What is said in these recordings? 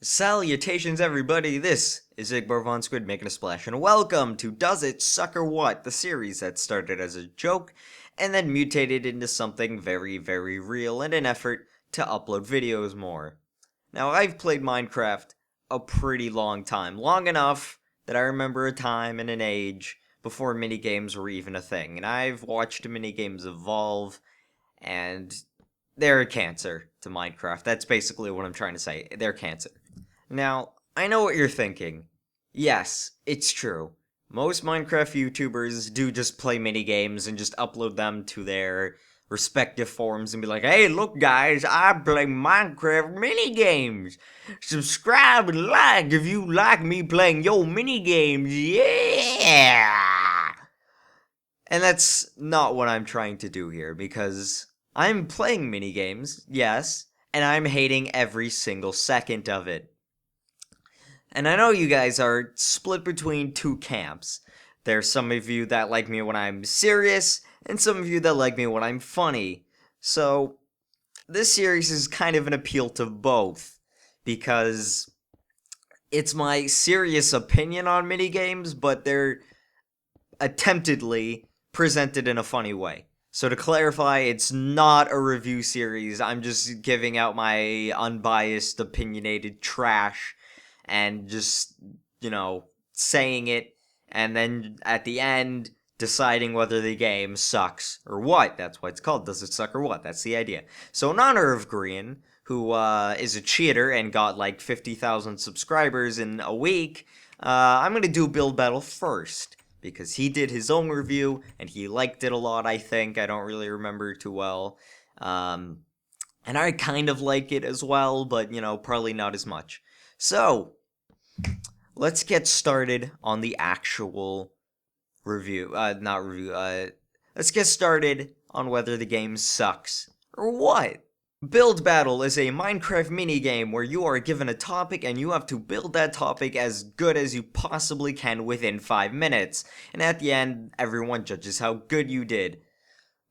Salutations, everybody! This is IgbarVonSquid making a splash, and welcome to Does It Suck or What, the series that started as a joke and then mutated into something very, very real in an effort to upload videos more. Now, I've played Minecraft a pretty long time, long enough that I remember a time and an age before minigames were even a thing, and I've watched minigames evolve, and they're a cancer to Minecraft. That's basically what I'm trying to say. They're cancer. Now, I know what you're thinking. Yes, it's true. Most Minecraft YouTubers do just play minigames and just upload them to their respective forums and be like, hey, look guys, I play Minecraft minigames. Subscribe and like if you like me playing your minigames, yeah! And that's not what I'm trying to do here, because I'm playing minigames, yes, and I'm hating every single second of it. And I know you guys are split between two camps. There's some of you that like me when I'm serious, and some of you that like me when I'm funny. So, this series is kind of an appeal to both, because it's my serious opinion on minigames, but they're attemptedly presented in a funny way. So to clarify, it's not a review series. I'm just giving out my unbiased, opinionated trash and just, saying it, and then at the end, deciding whether the game sucks or what. That's why it's called Does It Suck or What? That's the idea. So in honor of Green, who is a cheater and got like 50,000 subscribers in a week, I'm going to do Build Battle first, because he did his own review, and he liked it a lot, I think. I don't really remember too well. And I kind of like it as well, but, probably not as much. So, let's get started on the actual review. Let's get started on whether the game sucks or what. Build Battle is a Minecraft minigame where you are given a topic and you have to build that topic as good as you possibly can within 5 minutes. And at the end, everyone judges how good you did.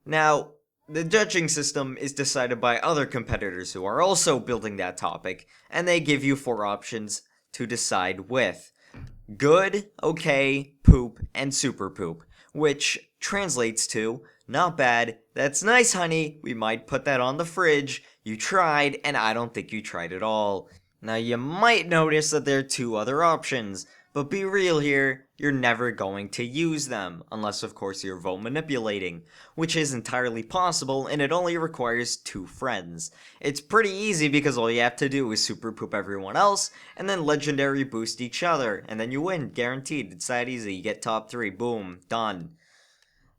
Now, the judging system is decided by other competitors who are also building that topic, and they give you 4 options to decide with: good, okay, poop, and super poop, which translates to not bad, that's nice honey, we might put that on the fridge, you tried, and I don't think you tried at all. Now you might notice that there are 2 other options, but be real here, you're never going to use them, unless of course you're vote manipulating, which is entirely possible, and it only requires 2 friends. It's pretty easy because all you have to do is super poop everyone else, and then legendary boost each other, and then you win, guaranteed. It's that easy. You get top 3, boom, done.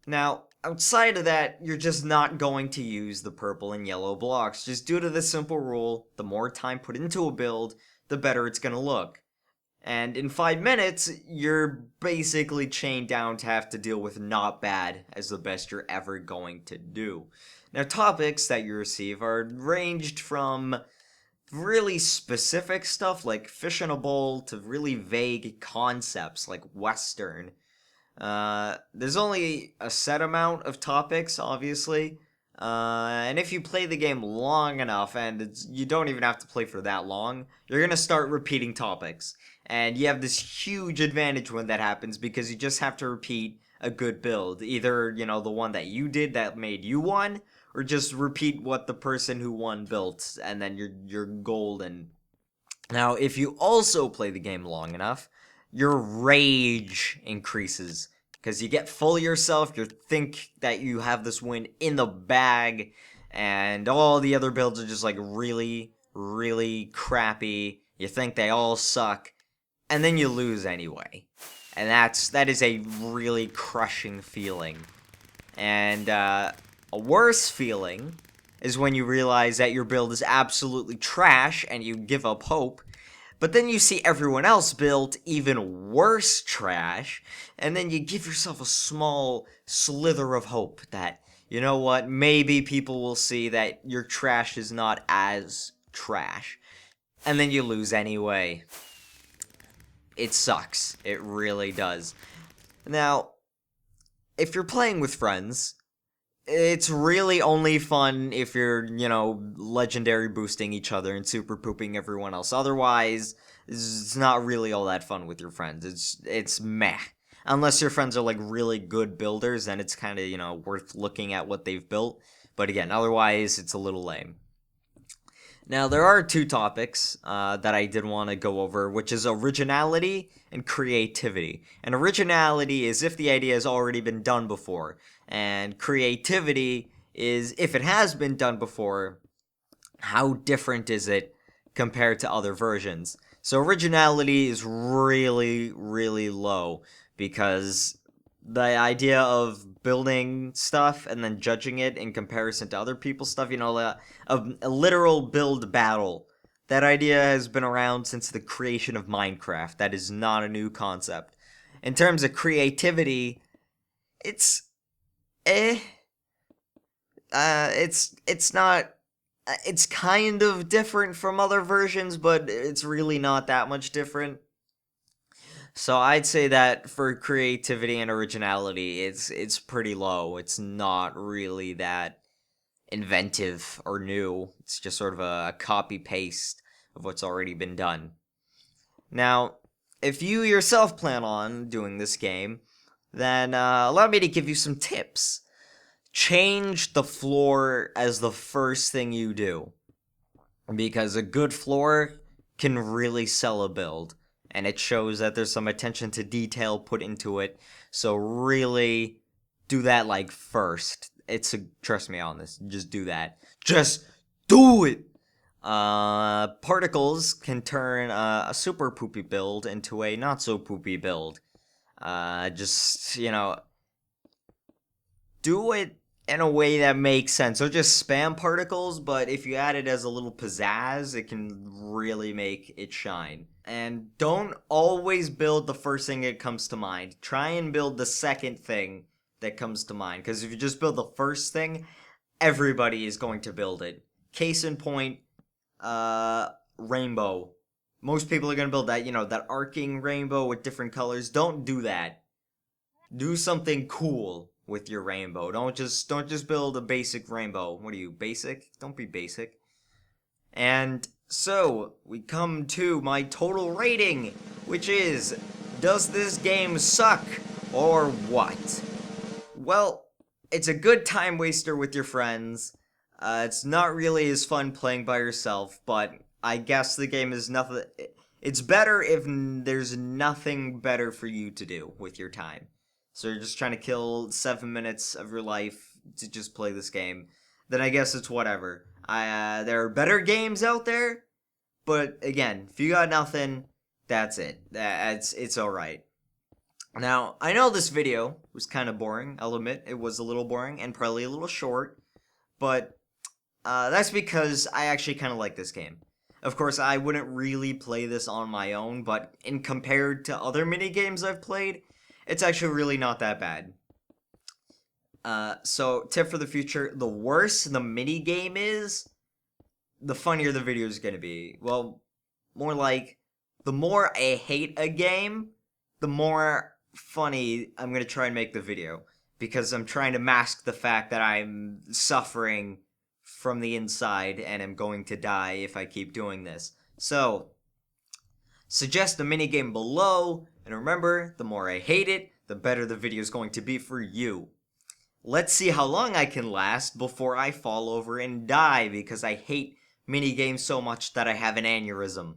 Now, outside of that, you're just not going to use the purple and yellow blocks, just due to the simple rule, the more time put into a build, the better it's gonna look. And in 5 minutes, you're basically chained down to have to deal with not bad as the best you're ever going to do. Now, topics that you receive are ranged from really specific stuff like fish in a bowl to really vague concepts like Western. There's only a set amount of topics, obviously. And if you play the game long enough, and you don't even have to play for that long, you're gonna start repeating topics. And you have this huge advantage when that happens, because you just have to repeat a good build. Either, the one that you did that made you won, or just repeat what the person who won built, and then you're golden. Now, if you also play the game long enough, your rage increases, because you get full of yourself, you think that you have this win in the bag, and all the other builds are just like really, really crappy. You think they all suck, and then you lose anyway. And that is a really crushing feeling. And a worse feeling is when you realize that your build is absolutely trash and you give up hope, but then you see everyone else build even worse trash, and then you give yourself a small slither of hope that, you know what, maybe people will see that your trash is not as trash. And then you lose anyway. It sucks. It really does. Now, if you're playing with friends, it's really only fun if you're, legendary boosting each other and super pooping everyone else. Otherwise, it's not really all that fun with your friends. It's meh. Unless your friends are like really good builders, then it's kind of, worth looking at what they've built. But again, otherwise, it's a little lame. Now, there are two topics that I did want to go over, which is originality and creativity. And originality is if the idea has already been done before, and creativity is if it has been done before, how different is it compared to other versions? So originality is really, really low because the idea of building stuff and then judging it in comparison to other people's stuff, a literal build battle. That idea has been around since the creation of Minecraft. That is not a new concept. In terms of creativity, it's it's not. It's kind of different from other versions, but it's really not that much different. So I'd say that for creativity and originality, it's pretty low. It's not really that inventive or new. It's just sort of a copy paste of what's already been done. Now, if you yourself plan on doing this game, then allow me to give you some tips. Change the floor as the first thing you do, because a good floor can really sell a build. And it shows that there's some attention to detail put into it. So really do that like first. Trust me on this. Just do that. Just do it. Particles can turn a super poopy build into a not so poopy build. Do it in a way that makes sense. So just spam particles, but if you add it as a little pizzazz, it can really make it shine. And don't always build the first thing that comes to mind. Try and build the second thing that comes to mind. Because if you just build the first thing, everybody is going to build it. Case in point, rainbow. Most people are going to build that, that arcing rainbow with different colors. Don't do that. Do something cool with your rainbow. Don't just build a basic rainbow. What are you, basic? Don't be basic. And so, we come to my total rating, which is, does this game suck or what? Well, it's a good time waster with your friends. It's not really as fun playing by yourself, but I guess the game is nothing. It's better if there's nothing better for you to do with your time. So you're just trying to kill 7 minutes of your life to just play this game. Then I guess it's whatever. There are better games out there, but again, if you got nothing, that's it. It's alright. Now, I know this video was kind of boring. I'll admit it was a little boring and probably a little short, but that's because I actually kind of like this game. Of course, I wouldn't really play this on my own, but in compared to other minigames I've played, it's actually really not that bad. So, tip for the future, the worse the minigame is, the funnier the video is going to be. Well, more like, the more I hate a game, the more funny I'm going to try and make the video. Because I'm trying to mask the fact that I'm suffering from the inside and am going to die if I keep doing this. So, suggest a minigame below, and remember, the more I hate it, the better the video is going to be for you. Let's see how long I can last before I fall over and die because I hate minigames so much that I have an aneurysm.